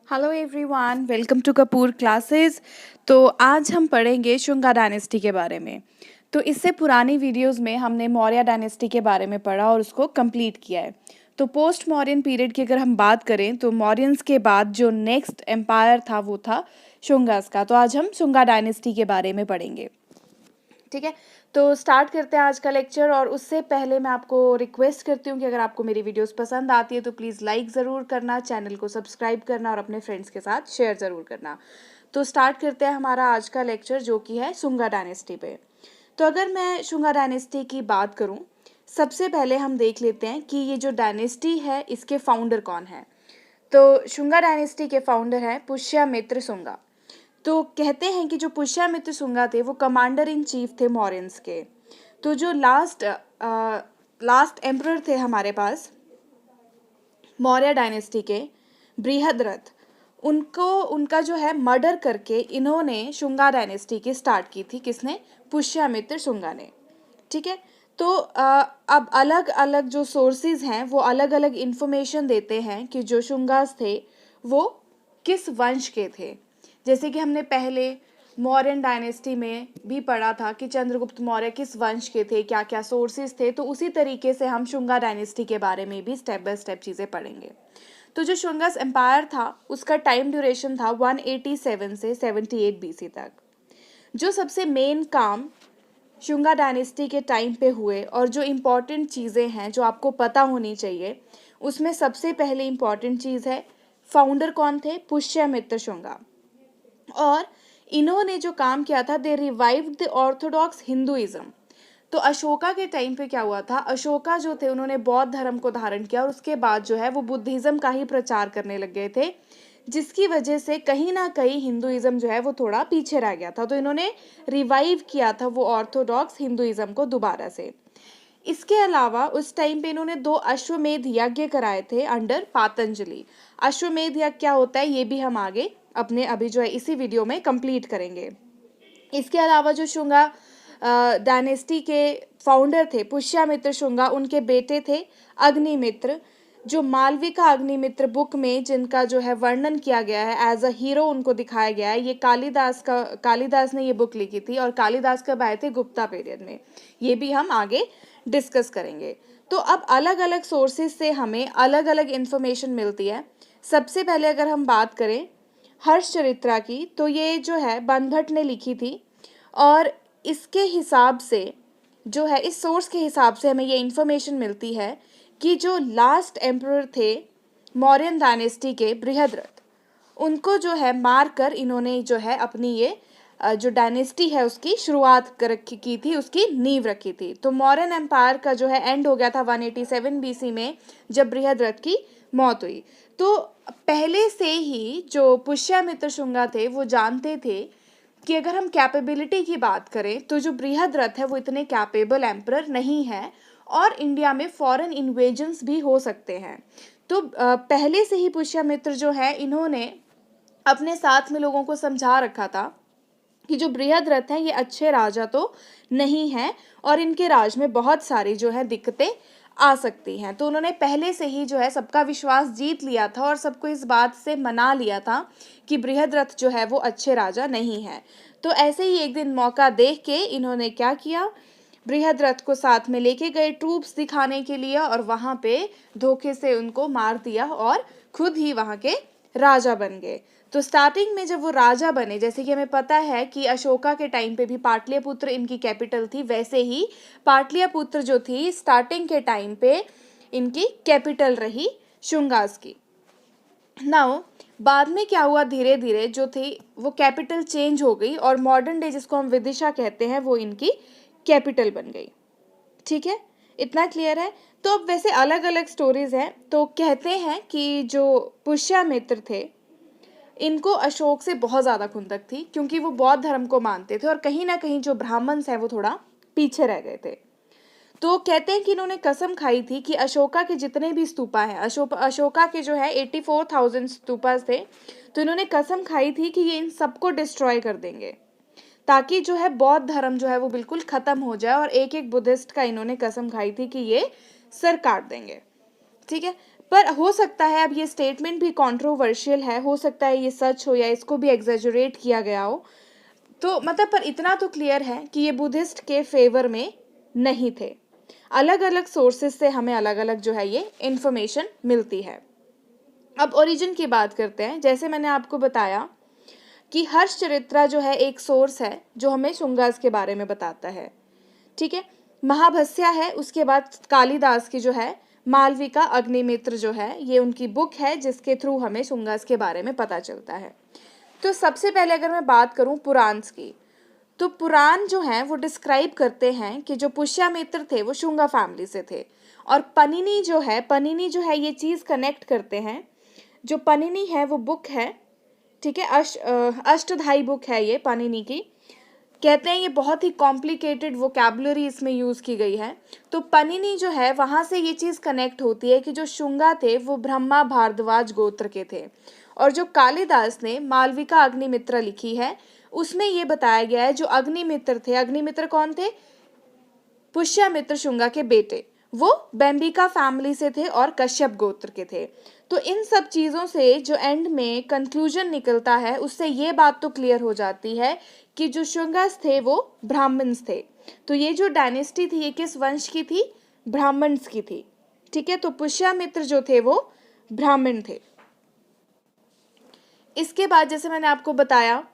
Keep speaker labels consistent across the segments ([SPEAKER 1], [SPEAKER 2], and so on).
[SPEAKER 1] Hello everyone, welcome to Kapoor classes. तो आज हम पढ़ेंगे शुंगा डायनेस्टी के बारे में। तो इससे पुरानी वीडियोस में हमने मौर्य डायनेस्टी के बारे में पढ़ा और उसको कंप्लीट किया है। तो पोस्ट मौर्यन पीरियड की अगर हम बात करें तो मौर्यंस के बाद जो नेक्स्ट एम्पायर था वो था शुंगास का। तो आज हम शुंगा डायनेस्टी के बारे में पढ़ेंगे। ठीक है, तो स्टार्ट करते हैं आज का लेक्चर। और उससे पहले मैं आपको रिक्वेस्ट करती हूँ कि अगर आपको मेरी वीडियोस पसंद आती है तो प्लीज़ लाइक ज़रूर करना, चैनल को सब्सक्राइब करना और अपने फ्रेंड्स के साथ शेयर ज़रूर करना। तो स्टार्ट करते हैं हमारा आज का लेक्चर जो कि है शुंगा डायनेस्टी पे। तो अगर मैं शुंगा डायनेस्टी की बात करूँ, सबसे पहले हम देख लेते हैं कि ये जो डायनेस्टी है इसके फाउंडर कौन है। तो शुंगा डायनेस्टी के फाउंडर हैं पुष्यमित्र शुंगा। तो कहते हैं कि जो पुष्यमित्र शुंगा थे वो कमांडर इन चीफ थे मौर्यंस के। तो जो लास्ट एम्परर थे हमारे पास मौर्य डायनेस्टी के, बृहद्रथ, उनका जो है मर्डर करके इन्होंने शुंगा डायनेस्टी की स्टार्ट की थी। किसने? पुष्यमित्र शुंगा ने। ठीक है, तो अब अलग अलग जो सोर्सेज हैं वो अलग अलग इंफॉर्मेशन देते हैं कि जो शुंगास थे वो किस वंश के थे। जैसे कि हमने पहले मौर्यन डायनेस्टी में भी पढ़ा था कि चंद्रगुप्त मौर्य किस वंश के थे, क्या क्या सोर्सेज थे। तो उसी तरीके से हम शुंगा डायनेस्टी के बारे में भी स्टेप बाय स्टेप चीज़ें पढ़ेंगे। तो जो शुंगास एम्पायर था उसका टाइम ड्यूरेशन था 187 से 78 BC तक। जो सबसे मेन काम शुंगा डायनेस्टी के टाइम पे हुए और जो इम्पॉर्टेंट चीज़ें हैं जो आपको पता होनी चाहिए, उसमें सबसे पहले इम्पॉर्टेंट चीज़ है फाउंडर कौन थे? पुष्यमित्र शुंगा। और इन्होंने जो काम किया था, दे रिवाइव्ड द ऑर्थोडॉक्स हिंदुइज्म। तो अशोका के टाइम पे क्या हुआ था, अशोका जो थे उन्होंने बौद्ध धर्म को धारण किया और उसके बाद जो है वो बुद्धिज्म का ही प्रचार करने लग गए थे, जिसकी वजह से कहीं ना कहीं हिंदुइज्म जो है वो थोड़ा पीछे रह गया था। तो इन्होंने रिवाइव किया था वो ऑर्थोडॉक्स हिंदुइज्म को दोबारा से। इसके अलावा उस टाइम पे इन्होंने 2 अश्वमेध यज्ञ कराए थे अंडर पातंजलि। अश्वमेध यज्ञ क्या होता है ये भी हम आगे अपने अभी जो है इसी वीडियो में कंप्लीट करेंगे। इसके अलावा जो शुंगा डायनेस्टी के फाउंडर थे पुष्यमित्र शुंगा, उनके बेटे थे अग्निमित्र। जो मालविका अग्निमित्र बुक में जिनका जो है वर्णन किया गया है, एज अ हीरो उनको दिखाया गया है, ये कालिदास ने ये बुक लिखी थी और कालिदास कब आए थे? गुप्ता पीरियड में। ये भी हम आगे डिस्कस करेंगे। तो अब अलग अलग सोर्सेज से हमें अलग अलग इंफॉर्मेशन मिलती है। सबसे पहले अगर हम बात करें हर्षचरित्रा की, तो ये जो है बनभट्ट ने लिखी थी और इसके हिसाब से जो है, इस सोर्स के हिसाब से हमें ये इंफॉर्मेशन मिलती है कि जो लास्ट एम्परर थे मौर्यन डायनेस्टी के, बृहद्रथ, उनको जो है मार कर इन्होंने जो है अपनी ये जो डायनेस्टी है उसकी शुरुआत की थी, उसकी नींव रखी थी। तो मौर्यन एम्पायर का जो है एंड हो गया था 187 BC में जब बृहद्रथ की मौत हुई। तो पहले से ही जो पुष्यमित्र शुंगा थे वो जानते थे कि अगर हम कैपेबिलिटी की बात करें तो जो बृहद्रथ है वो इतने कैपेबल एम्परर नहीं है और इंडिया में फॉरेन इन्वेजन्स भी हो सकते हैं। तो पहले से ही पुष्यमित्र जो है इन्होंने अपने साथ में लोगों को समझा रखा था कि जो बृहद्रथ हैं ये अच्छे राजा तो नहीं हैं और इनके राज में बहुत सारी जो है दिक्कतें आ सकती हैं। तो उन्होंने पहले से ही जो है सबका विश्वास जीत लिया था और सबको इस बात से मना लिया था कि बृहद्रथ जो है वो अच्छे राजा नहीं है। तो ऐसे ही एक दिन मौका देख के इन्होंने क्या किया, बृहद्रथ को साथ में लेके गए ट्रूप्स दिखाने के लिए और वहाँ पे धोखे से उनको मार दिया और खुद ही वहाँ के राजा बन गए। तो स्टार्टिंग में जब वो राजा बने, जैसे कि हमें पता है कि अशोका के टाइम पे भी पाटलिपुत्र इनकी कैपिटल थी, वैसे ही पाटलिपुत्र जो थी स्टार्टिंग के टाइम पे इनकी कैपिटल रही शुंगास की। नाउ बाद में क्या हुआ, धीरे धीरे जो थी वो कैपिटल चेंज हो गई और मॉडर्न डे जिसको हम विदिशा कहते हैं वो इनकी कैपिटल बन गई। ठीक है, इतना क्लियर है। तो अब वैसे अलग अलग स्टोरीज हैं। तो कहते हैं कि जो पुष्यमित्र थे इनको अशोक से बहुत ज़्यादा खुंदक थी क्योंकि वो बौद्ध धर्म को मानते थे और कहीं ना कहीं जो ब्राह्मण्स हैं वो थोड़ा पीछे रह गए थे। तो कहते हैं कि इन्होंने कसम खाई थी कि अशोका के जितने भी स्तूपा हैं, अशोका के जो है 84,000 स्तूपास थे, तो इन्होंने कसम खाई थी कि ये इन सबको डिस्ट्रॉय कर देंगे ताकि जो है बौद्ध धर्म जो है वो बिल्कुल ख़त्म हो जाए। और एक एक बुद्धिस्ट का इन्होंने कसम खाई थी कि ये सर काट देंगे। ठीक है, पर हो सकता है अब ये स्टेटमेंट भी कंट्रोवर्शियल है, हो सकता है ये सच हो या इसको भी एग्जैजरेट किया गया हो। तो मतलब पर इतना तो क्लियर है कि ये बुद्धिस्ट के फेवर में नहीं थे। अलग अलग सोर्सेज से हमें अलग अलग जो है ये इंफॉर्मेशन मिलती है। अब ओरिजिन की बात करते हैं। जैसे मैंने आपको बताया कि हर्षचरित्रा जो है एक सोर्स है जो हमें शुंगास के बारे में बताता है, ठीक है। महाभस्या है, उसके बाद कालिदास की जो है मालविका अग्निमित्र जो है ये उनकी बुक है जिसके थ्रू हमें शुंगास के बारे में पता चलता है। तो सबसे पहले अगर मैं बात करूं पुराण्स की, तो पुराण जो हैं वो डिस्क्राइब करते हैं कि जो पुष्यमित्र थे वो शुंगा फैमिली से थे। और पनिनी जो है ये चीज़ कनेक्ट करते हैं। जो पनिनी है वो बुक है, ठीक है, अष्टधाई बुक है ये पाणिनि की। कहते हैं ये बहुत ही कॉम्प्लिकेटेड वोकैबुलरी इसमें यूज़ की गई है। तो पनिनी जो है वहाँ से ये चीज़ कनेक्ट होती है कि जो शुंगा थे वो ब्रह्मा भारद्वाज गोत्र के थे। और जो कालिदास ने मालविका अग्निमित्र लिखी है उसमें ये बताया गया है जो अग्निमित्र थे, अग्निमित्र कौन थे? पुष्यमित्र शुंगा के बेटे, वो बेम्बिका फैमिली से थे और कश्यप गोत्र के थे। तो इन सब चीज़ों से जो एंड में कंक्लूजन निकलता है उससे ये बात तो क्लियर हो जाती है कि जो शुंगास थे वो ब्राह्मण्स थे। तो ये जो डायनेस्टी थी ये किस वंश की थी? ब्राह्मण्स की थी, ठीक है। तो पुष्यमित्र जो थे वो ब्राह्मण थे। इसके बाद जैसे मैंने आपको बताया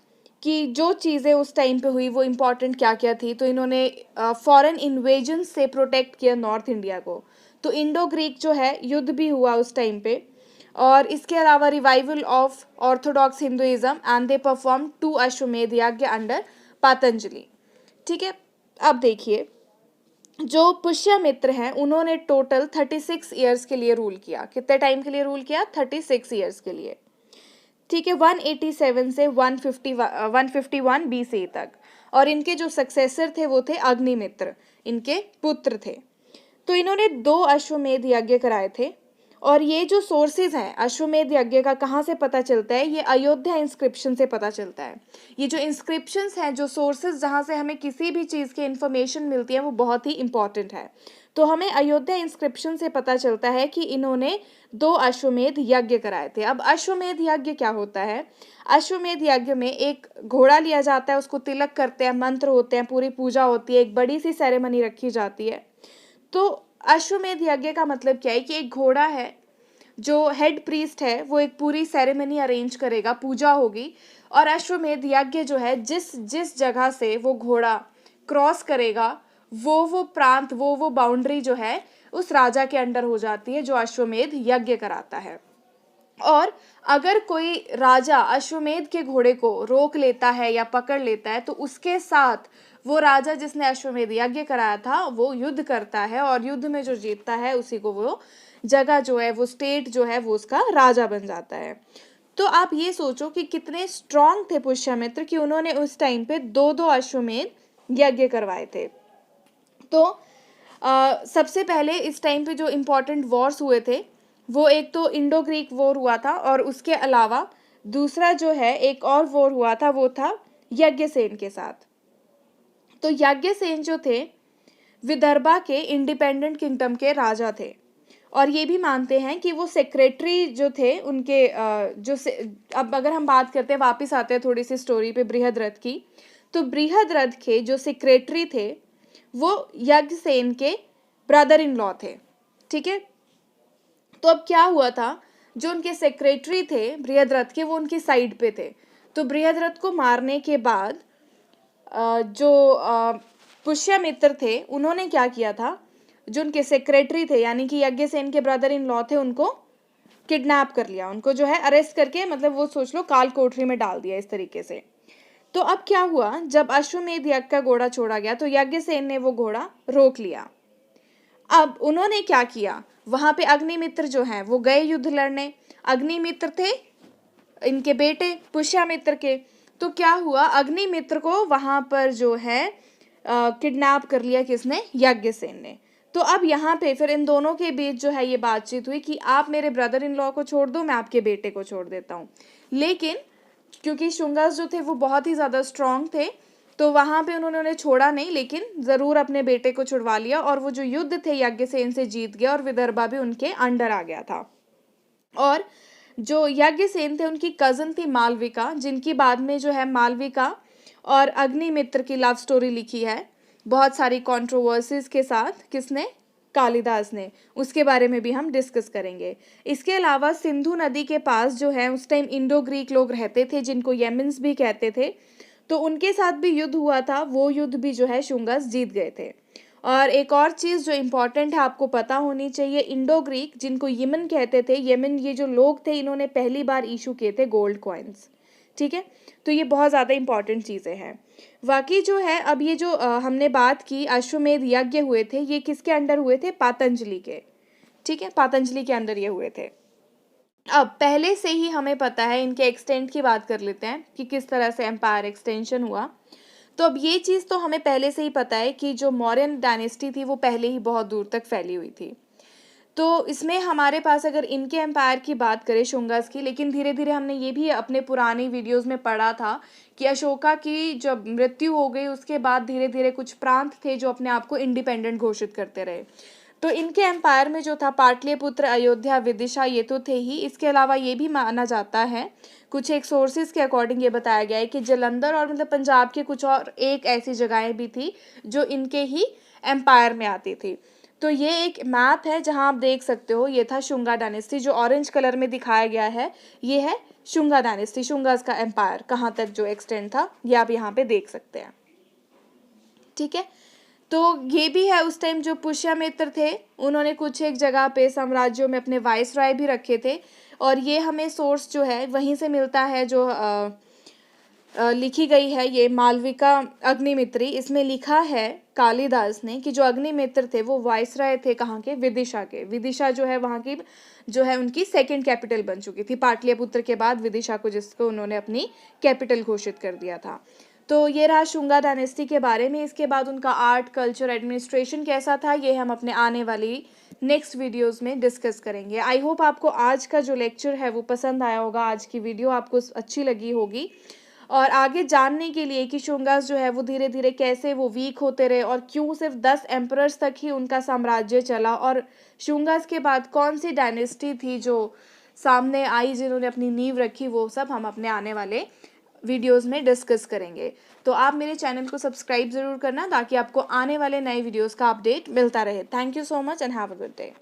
[SPEAKER 1] कि जो चीज़ें उस टाइम पे हुई वो इम्पॉर्टेंट क्या क्या थी, तो इन्होंने फॉरेन इन्वेजन से प्रोटेक्ट किया नॉर्थ इंडिया को। तो इंडो ग्रीक जो है युद्ध भी हुआ उस टाइम पे। और इसके अलावा revival of Orthodox Hinduism and they perform 2 अश्वमेध यज्ञ अंडर पतंजलि, ठीक है। अब देखिए जो पुष्यमित्र हैं उन्होंने टोटल 36 ईयर्स के लिए रूल किया। कितने टाइम के लिए रूल किया? 36 ईयर्स के लिए, ठीक है। 187 से 151 BC तक। और इनके जो सक्सेसर थे वो थे अग्निमित्र, इनके पुत्र थे। तो इन्होंने 2 अश्वमेध यज्ञ कराए थे। और ये जो सोर्सेज हैं अश्वमेध यज्ञ का कहाँ से पता चलता है? ये अयोध्या इंस्क्रिप्शन से पता चलता है। ये जो इंस्क्रिप्शंस हैं, जो सोर्सेज जहाँ से हमें किसी भी चीज़ की इंफॉर्मेशन मिलती है वो बहुत ही इंपॉर्टेंट है। तो हमें अयोध्या इंस्क्रिप्शन से पता चलता है कि इन्होंने 2 अश्वमेध यज्ञ कराए थे। अब अश्वमेध यज्ञ क्या होता है? अश्वमेध यज्ञ में एक घोड़ा लिया जाता है, उसको तिलक करते हैं, मंत्र होते हैं, पूरी पूजा होती है, एक बड़ी सी सेरेमनी रखी जाती है। तो अश्वमेध यज्ञ का मतलब क्या है कि एक घोड़ा है, जो हेड प्रीस्ट है वो एक पूरी सेरेमनी अरेंज करेगा, पूजा होगी। और अश्वमेध यज्ञ जो है जिस जिस जगह से वो घोड़ा क्रॉस करेगा वो प्रांत वो बाउंड्री जो है उस राजा के अंडर हो जाती है जो अश्वमेध यज्ञ कराता है। और अगर कोई राजा अश्वमेध के घोड़े को रोक लेता है या पकड़ लेता है तो उसके साथ वो राजा जिसने अश्वमेध यज्ञ कराया था वो युद्ध करता है। और युद्ध में जो जीतता है उसी को वो जगह जो है, वो स्टेट जो है वो उसका राजा बन जाता है। तो आप ये सोचो कि कितने स्ट्रांग थे पुष्यमित्र कि उन्होंने उस टाइम पे 2-2 अश्वमेध यज्ञ करवाए थे। तो सबसे पहले इस टाइम पे जो इम्पोर्टेंट वॉर्स हुए थे वो एक तो इंडो ग्रीक वॉर हुआ था, और उसके अलावा दूसरा जो है एक और वॉर हुआ था वो था यज्ञसेन के साथ। तो यज्ञसेन जो थे विदर्भा के इंडिपेंडेंट किंगडम के राजा थे। और ये भी मानते हैं कि वो सेक्रेटरी जो थे उनके अब अगर हम बात करते हैं, वापस आते हैं थोड़ी सी स्टोरी पे बृहद्रथ की। तो बृहद्रथ के जो सेक्रेटरी थे वो यज्ञसेन के ब्रदर इन लॉ थे, ठीक है। तो अब क्या हुआ था, जो उनके सेक्रेटरी थे बृहद्रथ के वो उनकी साइड पे थे। तो बृहद्रथ को मारने के बाद जो पुष्यमित्र थे उन्होंने क्या किया था, जो उनके सेक्रेटरी थे यानी कि यज्ञसेन के ब्रदर इन लॉ थे उनको किडनैप कर लिया, उनको जो है अरेस्ट करके, मतलब वो सोच लो काल कोठरी में डाल दिया इस तरीके से। तो अब क्या हुआ, जब अश्वमेध यज्ञ का घोड़ा छोड़ा गया तो यज्ञसेन ने वो घोड़ा रोक लिया। अब उन्होंने क्या किया, वहां पे अग्निमित्र जो हैं वो गए युद्ध लड़ने। अग्निमित्र थे इनके बेटे पुष्यमित्र के। तो क्या हुआ, अग्निमित्र को वहां पर जो है किडनैप कर लिया, किसने? यज्ञसेन ने। तो अब यहाँ पे फिर इन दोनों के बीच जो है ये बातचीत हुई कि आप मेरे ब्रदर इन लॉ को छोड़ दो, मैं आपके बेटे को छोड़ देता हूँ। लेकिन क्योंकि शुंगास जो थे वो बहुत ही ज़्यादा स्ट्रांग थे तो वहाँ पे उन्होंने छोड़ा नहीं, लेकिन ज़रूर अपने बेटे को छुड़वा लिया। और वो जो युद्ध थे यज्ञसेन से जीत गया और विदर्भा भी उनके अंडर आ गया था। और जो यज्ञसेन थे उनकी कज़न थी मालविका, जिनकी बाद में जो है मालविका और अग्निमित्र की लव स्टोरी लिखी है बहुत सारी कंट्रोवर्सीज के साथ। किसने? कालिदास ने। उसके बारे में भी हम डिस्कस करेंगे। इसके अलावा सिंधु नदी के पास जो है उस टाइम इंडो ग्रीक लोग रहते थे, जिनको येमेंस भी कहते थे, तो उनके साथ भी युद्ध हुआ था। वो युद्ध भी जो है शुंगस जीत गए थे। और एक और चीज़ जो इम्पॉर्टेंट है आपको पता होनी चाहिए, इंडो ग्रीक जिनको यमन कहते थे, यमन ये जो लोग थे इन्होंने पहली बार इशू किए थे गोल्ड कॉइन्स। ठीक है, तो ये बहुत ज़्यादा इंपॉर्टेंट चीज़ें हैं। बाकी जो है अब ये जो हमने बात की अश्वमेध यज्ञ हुए थे, ये किसके अंडर हुए थे? पातंजलि के। ठीक है, पातंजलि के अंदर ये हुए थे। अब पहले से ही हमें पता है, इनके एक्सटेंट की बात कर लेते हैं कि किस तरह से एम्पायर एक्सटेंशन हुआ। तो अब ये चीज़ तो हमें पहले से ही पता है कि जो मौर्यन डायनेस्टी थी वो पहले ही बहुत दूर तक फैली हुई थी। तो इसमें हमारे पास अगर इनके एम्पायर की बात करें शुंगास की, लेकिन धीरे धीरे हमने ये भी अपने पुरानी वीडियोस में पढ़ा था कि अशोका की जब मृत्यु हो गई उसके बाद धीरे धीरे कुछ प्रांत थे जो अपने आप को इंडिपेंडेंट घोषित करते रहे। तो इनके एम्पायर में जो था पाटलिपुत्र, अयोध्या, विदिशा, ये तो थे ही। इसके अलावा ये भी माना जाता है, कुछ एक सोर्सेज के अकॉर्डिंग ये बताया गया है कि जालंधर और मतलब पंजाब के कुछ और एक ऐसी जगहें भी थी जो इनके ही एम्पायर में आती थी। तो ये एक मैप है जहां आप देख सकते हो, ये था शुंगा डायनेस्टी, जो ऑरेंज कलर में दिखाया गया है ये है शुंगा डायनेस्टी, शुंगास का एम्पायर कहाँ तक जो एक्सटेंड था, ये आप यहाँ पे देख सकते हैं। ठीक है, तो ये भी है उस टाइम जो पुष्यमित्र थे उन्होंने कुछ एक जगह पे साम्राज्यों में अपने वाइसराय भी रखे थे। और ये हमें सोर्स जो है वहीं से मिलता है जो लिखी गई है, ये मालविका अग्निमित्री। इसमें लिखा है कालिदास ने कि जो अग्निमित्र थे वो वाइसराय थे कहाँ के? विदिशा के। विदिशा जो है वहाँ की जो है उनकी सेकंड कैपिटल बन चुकी थी, पाटलिपुत्र के बाद विदिशा को, जिसको उन्होंने अपनी कैपिटल घोषित कर दिया था। तो ये रहा शुंगा डायनेस्टी के बारे में। इसके बाद उनका आर्ट, कल्चर, एडमिनिस्ट्रेशन कैसा था, ये हम अपने आने वाली नेक्स्ट वीडियोस में डिस्कस करेंगे। आई होप आपको आज का जो लेक्चर है वो पसंद आया होगा, आज की वीडियो आपको अच्छी लगी होगी। और आगे जानने के लिए कि शुंगास जो है वो धीरे धीरे कैसे वो वीक होते रहे और क्यों सिर्फ 10 एम्परर्स तक ही उनका साम्राज्य चला, और शुंगास के बाद कौन सी डायनेस्टी थी जो सामने आई जिन्होंने अपनी नींव रखी, वो सब हम अपने आने वाले वीडियोस में डिस्कस करेंगे। तो आप मेरे चैनल को सब्सक्राइब ज़रूर करना ताकि आपको आने वाले नए वीडियोस का अपडेट मिलता रहे। Thank you so much and have a good day.